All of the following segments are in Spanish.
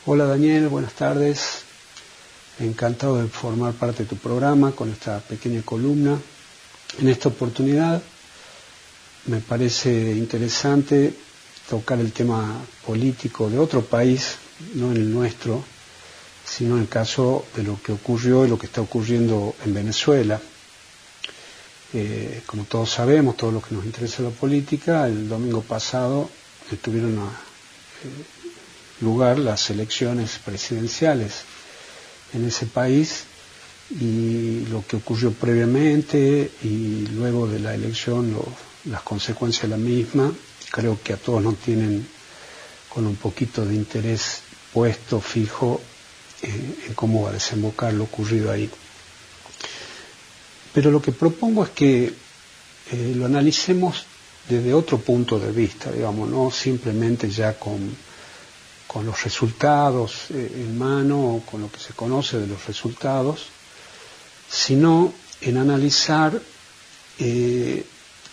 Hola Daniel, buenas tardes. Encantado de formar parte de tu programa con esta pequeña columna. En esta oportunidad me parece interesante tocar el tema político de otro país, no en el nuestro, sino en el caso de lo que ocurrió y lo que está ocurriendo en Venezuela. Como todos sabemos, todos los que nos interesa la política, el domingo pasado tuvieron lugar las elecciones presidenciales en ese país, y lo que ocurrió previamente y luego de la elección, las consecuencias de la misma, creo que a todos nos tienen con un poquito de interés puesto, fijo, en cómo va a desembocar lo ocurrido ahí. Pero lo que propongo es que lo analicemos desde otro punto de vista, digamos, no simplemente ya con los resultados en mano o con lo que se conoce de los resultados, sino en analizar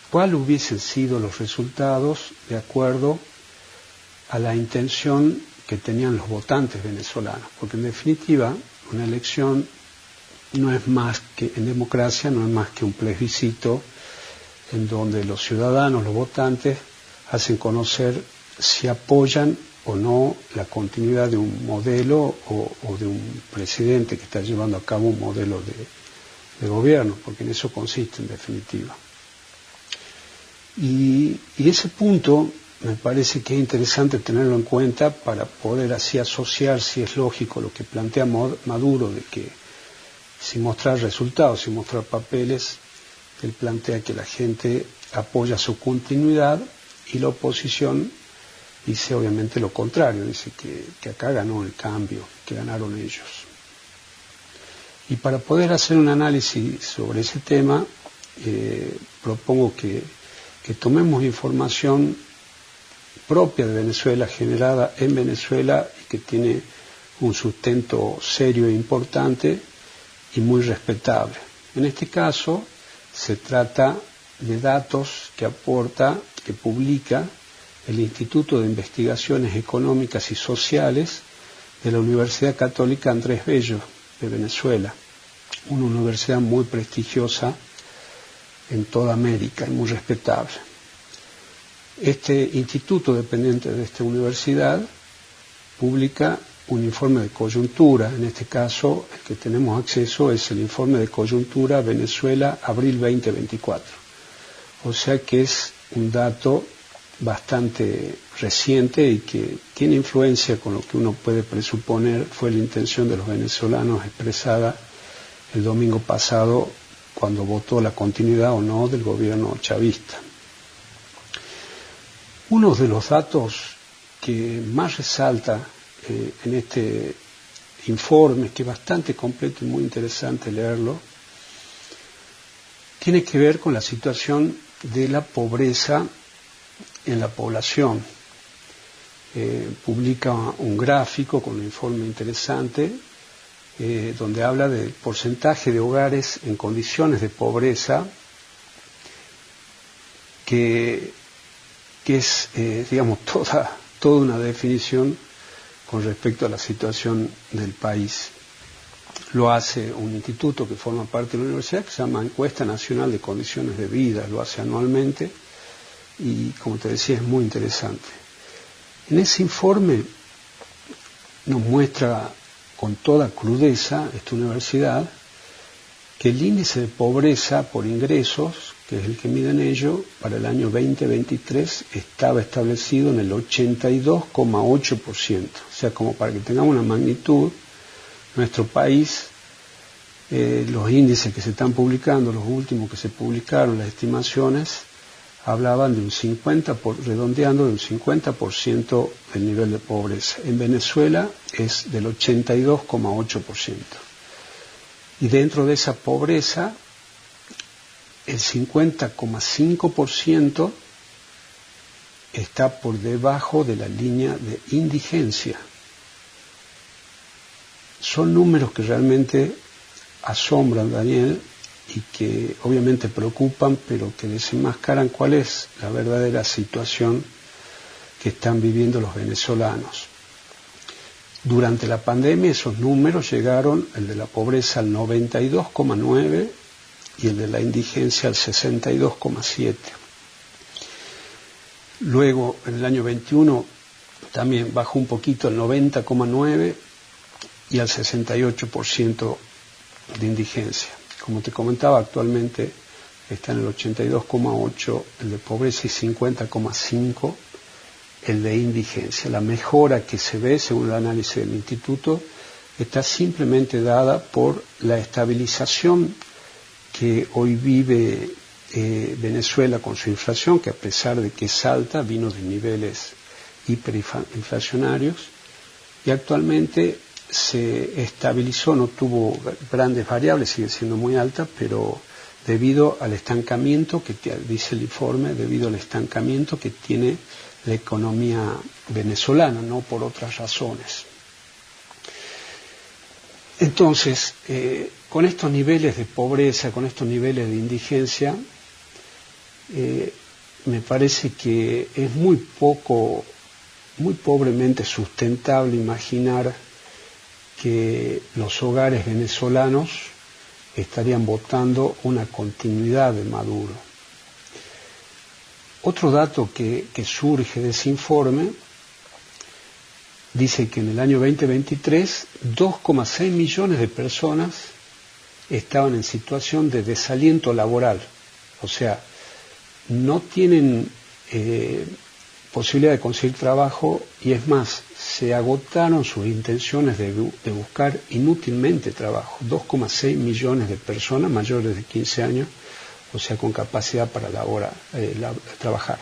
cuáles hubiesen sido los resultados de acuerdo a la intención que tenían los votantes venezolanos, porque en definitiva una elección no es más que, en democracia, no es más que un plebiscito en donde los ciudadanos, los votantes, hacen conocer si apoyan o no la continuidad de un modelo o de un presidente que está llevando a cabo un modelo de gobierno, porque en eso consiste en definitiva. Y ese punto me parece que es interesante tenerlo en cuenta para poder así asociar si es lógico lo que plantea Maduro, de que sin mostrar resultados, sin mostrar papeles, él plantea que la gente apoya su continuidad y la oposición dice obviamente lo contrario, dice que acá ganó el cambio, que ganaron ellos. Y para poder hacer un análisis sobre ese tema, propongo que tomemos información propia de Venezuela, generada en Venezuela y que tiene un sustento serio e importante y muy respetable. En este caso se trata de datos que publica el Instituto de Investigaciones Económicas y Sociales de la Universidad Católica Andrés Bello de Venezuela, una universidad muy prestigiosa en toda América y muy respetable. Este instituto, dependiente de esta universidad, publica un informe de coyuntura. En este caso, el que tenemos acceso es el informe de coyuntura Venezuela, abril 2024. O sea que es un dato bastante reciente y que tiene influencia con lo que uno puede presuponer fue la intención de los venezolanos expresada el domingo pasado cuando votó la continuidad o no del gobierno chavista. Uno de los datos que más resalta en este informe, que es bastante completo y muy interesante leerlo, tiene que ver con la situación de la pobreza en la población. Publica un gráfico con un informe interesante donde habla del porcentaje de hogares en condiciones de pobreza que es, digamos, toda una definición con respecto a la situación del país. Lo hace un instituto que forma parte de la universidad que se llama Encuesta Nacional de Condiciones de Vida, lo hace anualmente y, como te decía, es muy interesante. En ese informe nos muestra con toda crudeza esta universidad que el índice de pobreza por ingresos, que es el que miden ellos, para el año 2023 estaba establecido en el 82,8%. O sea, como para que tengamos una magnitud, nuestro país, los índices que se están publicando, los últimos que se publicaron, las estimaciones, hablaban de un 50%, redondeando de un 50% del nivel de pobreza. En Venezuela es del 82,8%. Y dentro de esa pobreza, el 50,5% está por debajo de la línea de indigencia. Son números que realmente asombran, Daniel, y que obviamente preocupan, pero que desenmascaran cuál es la verdadera situación que están viviendo los venezolanos. Durante la pandemia esos números llegaron, el de la pobreza al 92,9 y el de la indigencia al 62,7. Luego, en el año 21, también bajó un poquito al 90,9 y al 68% de indigencia. Como te comentaba, actualmente está en el 82,8 el de pobreza y 50,5 el de indigencia. La mejora que se ve, según el análisis del instituto, está simplemente dada por la estabilización que hoy vive Venezuela con su inflación, que a pesar de que es alta, vino de niveles hiperinflacionarios, y actualmente se estabilizó, no tuvo grandes variables, sigue siendo muy alta, pero debido al estancamiento que dice el informe, debido al estancamiento que tiene la economía venezolana, no por otras razones. Entonces, con estos niveles de pobreza, con estos niveles de indigencia, me parece que es muy pobremente sustentable imaginar que los hogares venezolanos estarían votando una continuidad de Maduro. Otro dato que surge de ese informe dice que en el año 2023 2,6 millones de personas estaban en situación de desaliento laboral, o sea, no tienen posibilidad de conseguir trabajo y es más, se agotaron sus intenciones de buscar inútilmente trabajo. 2,6 millones de personas mayores de 15 años, o sea, con capacidad para trabajar.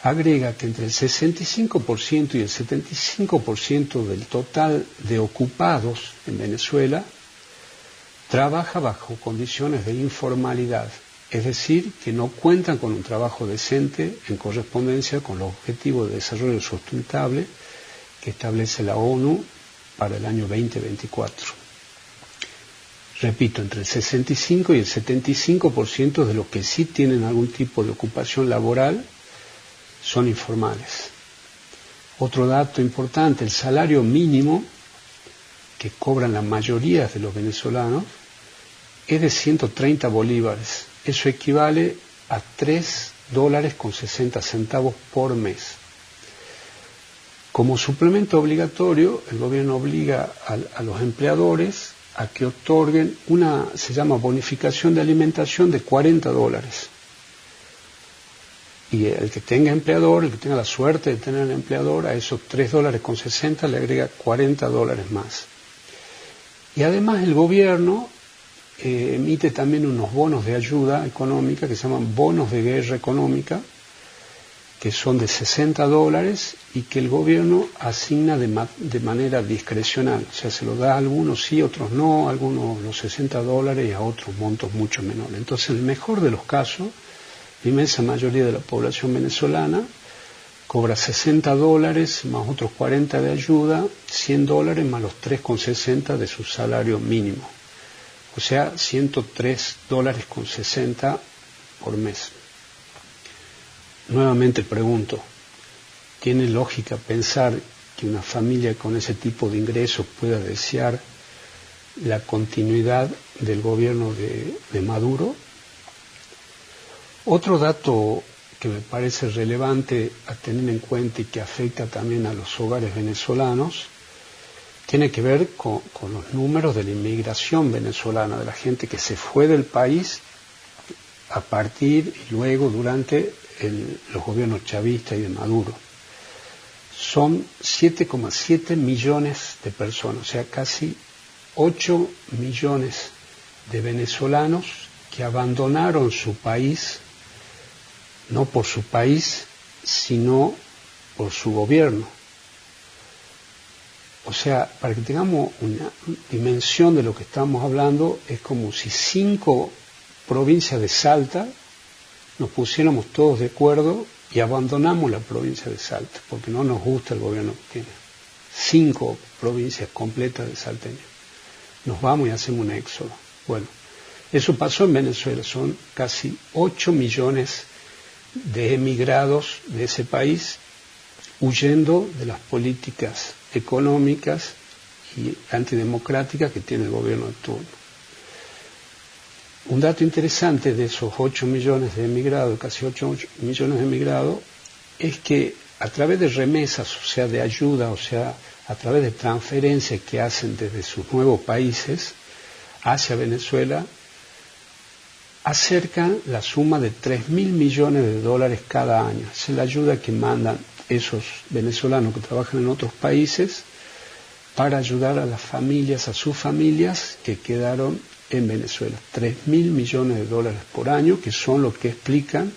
Agrega que entre el 65% y el 75% del total de ocupados en Venezuela trabaja bajo condiciones de informalidad, es decir, que no cuentan con un trabajo decente en correspondencia con los objetivos de desarrollo sustentable que establece la ONU para el año 2024. Repito, entre el 65 y el 75% de los que sí tienen algún tipo de ocupación laboral son informales. Otro dato importante, el salario mínimo que cobran la mayoría de los venezolanos es de 130 bolívares. Eso equivale a $3.60 por mes. Como suplemento obligatorio, el gobierno obliga a los empleadores a que otorguen se llama bonificación de alimentación de $40. Y el que tenga empleador, el que tenga la suerte de tener empleador, a esos $3.60 le agrega $40 más. Y además el gobierno emite también unos bonos de ayuda económica que se llaman bonos de guerra económica, que son de $60 y que el gobierno asigna de manera discrecional. O sea, se lo da a algunos sí, otros no, a algunos los $60 y a otros montos mucho menores. Entonces, en el mejor de los casos, la inmensa mayoría de la población venezolana cobra $60 más otros 40 de ayuda, $100 más los $3.60 de su salario mínimo. O sea, $103.60 por mes. Nuevamente pregunto, ¿tiene lógica pensar que una familia con ese tipo de ingresos pueda desear la continuidad del gobierno de Maduro? Otro dato que me parece relevante a tener en cuenta y que afecta también a los hogares venezolanos tiene que ver con los números de la inmigración venezolana, de la gente que se fue del país a partir y luego durante los gobiernos chavistas y de Maduro. Son 7,7 millones de personas, o sea, casi 8 millones de venezolanos que abandonaron su país, no por su país, sino por su gobierno. O sea, para que tengamos una dimensión de lo que estamos hablando, es como si 5 provincias de Salta nos pusiéramos todos de acuerdo y abandonamos la provincia de Salta, porque no nos gusta el gobierno que tiene. 5 provincias completas de salteños. Nos vamos y hacemos un éxodo. Bueno, eso pasó en Venezuela, son casi 8 millones de emigrados de ese país huyendo de las políticas económicas y antidemocráticas que tiene el gobierno de turno. Un dato interesante de esos 8 millones de emigrados, casi 8 millones de emigrados, es que a través de remesas, o sea, de ayuda, o sea, a través de transferencias que hacen desde sus nuevos países hacia Venezuela, acercan la suma de 3.000 millones de dólares cada año. Esa es la ayuda que mandan esos venezolanos que trabajan en otros países para ayudar a las familias, a sus familias que quedaron en Venezuela. 3.000 millones de dólares por año, que son lo que explican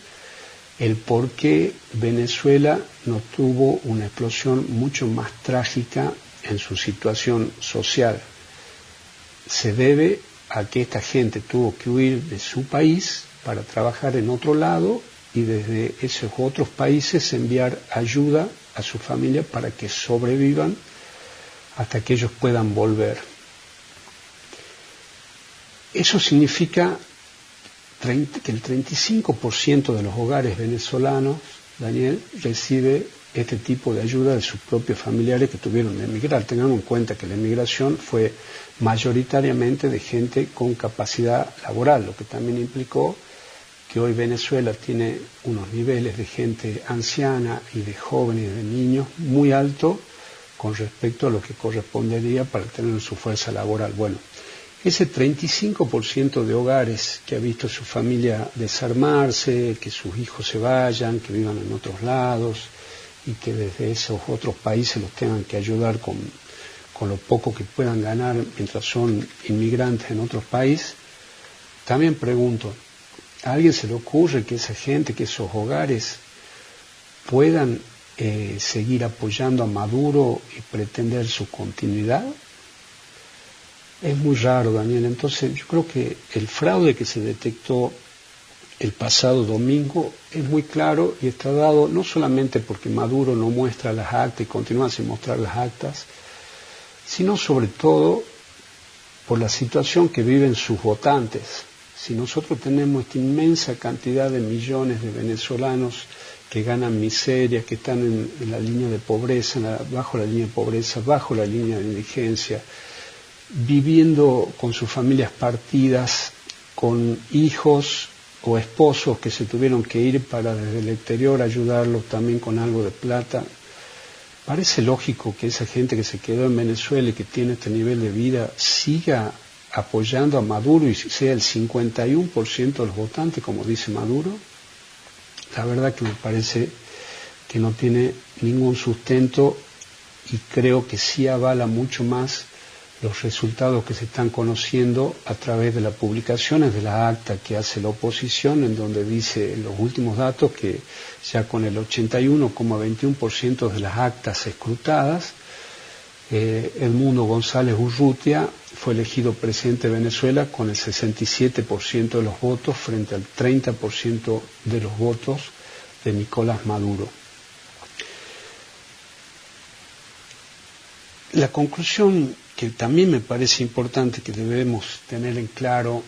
el por qué Venezuela no tuvo una explosión mucho más trágica en su situación social. Se debe a que esta gente tuvo que huir de su país para trabajar en otro lado y desde esos otros países enviar ayuda a su familia para que sobrevivan hasta que ellos puedan volver. Eso significa que el 35% de los hogares venezolanos, Daniel, recibe este tipo de ayuda de sus propios familiares que tuvieron que emigrar. Tengamos en cuenta que la emigración fue mayoritariamente de gente con capacidad laboral, lo que también implicó que hoy Venezuela tiene unos niveles de gente anciana y de jóvenes y de niños muy altos con respecto a lo que correspondería para tener su fuerza laboral. Bueno, ese 35% de hogares que ha visto su familia desarmarse, que sus hijos se vayan, que vivan en otros lados y que desde esos otros países los tengan que ayudar con lo poco que puedan ganar mientras son inmigrantes en otros países, también pregunto, ¿a alguien se le ocurre que esa gente, que esos hogares puedan seguir apoyando a Maduro y pretender su continuidad? Es muy raro, Daniel. Entonces yo creo que el fraude que se detectó el pasado domingo es muy claro y está dado no solamente porque Maduro no muestra las actas y continúa sin mostrar las actas, sino sobre todo por la situación que viven sus votantes. Si nosotros tenemos esta inmensa cantidad de millones de venezolanos que ganan miseria, que están en la línea de pobreza, bajo la línea de pobreza, bajo la línea de indigencia, viviendo con sus familias partidas, con hijos o esposos que se tuvieron que ir para desde el exterior ayudarlos también con algo de plata, parece lógico que esa gente que se quedó en Venezuela y que tiene este nivel de vida siga apoyando a Maduro y sea el 51% de los votantes, como dice Maduro. La verdad que me parece que no tiene ningún sustento y creo que sí avala mucho más los resultados que se están conociendo a través de las publicaciones de la acta que hace la oposición, en donde dice en los últimos datos que ya con el 81,21% de las actas escrutadas, Edmundo González Urrutia fue elegido presidente de Venezuela con el 67% de los votos frente al 30% de los votos de Nicolás Maduro. La conclusión que también me parece importante que debemos tener en claro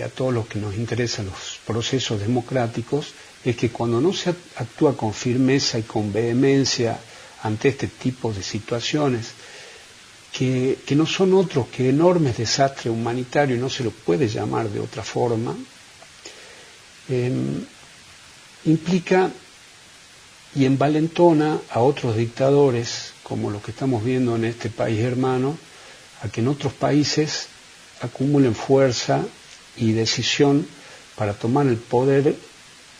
a todos los que nos interesan los procesos democráticos es que cuando no se actúa con firmeza y con vehemencia ante este tipo de situaciones, que no son otros que enormes desastres humanitarios, y no se lo puede llamar de otra forma, implica y envalentona a otros dictadores, como lo que estamos viendo en este país hermano, a que en otros países acumulen fuerza y decisión para tomar el poder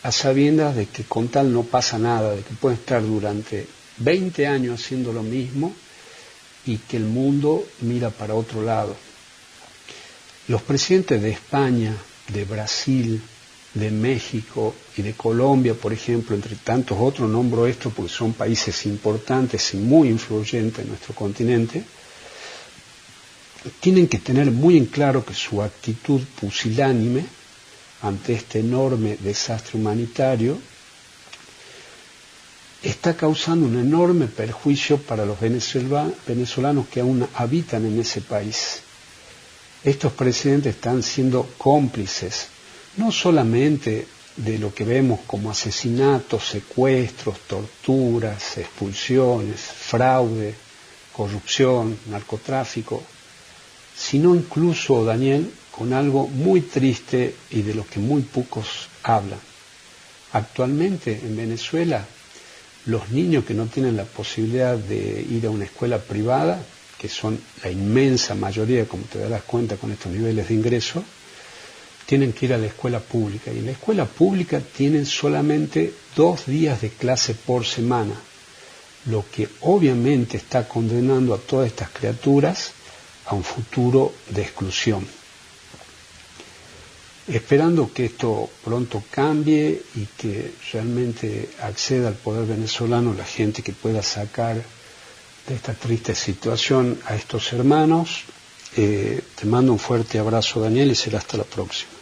a sabiendas de que con tal no pasa nada, de que pueden estar durante 20 años haciendo lo mismo y que el mundo mira para otro lado. Los presidentes de España, de Brasil, de México y de Colombia, por ejemplo, entre tantos otros, nombro esto porque son países importantes y muy influyentes en nuestro continente, tienen que tener muy en claro que su actitud pusilánime ante este enorme desastre humanitario está causando un enorme perjuicio para los venezolanos que aún habitan en ese país. Estos presidentes están siendo cómplices, no solamente de lo que vemos como asesinatos, secuestros, torturas, expulsiones, fraude, corrupción, narcotráfico, sino incluso, Daniel, con algo muy triste y de lo que muy pocos hablan. Actualmente en Venezuela, los niños que no tienen la posibilidad de ir a una escuela privada, que son la inmensa mayoría, como te darás cuenta con estos niveles de ingreso, tienen que ir a la escuela pública. Y en la escuela pública tienen solamente 2 días de clase por semana, lo que obviamente está condenando a todas estas criaturas a un futuro de exclusión. Esperando que esto pronto cambie y que realmente acceda al poder venezolano la gente que pueda sacar de esta triste situación a estos hermanos. Te mando un fuerte abrazo, Daniel, y será hasta la próxima.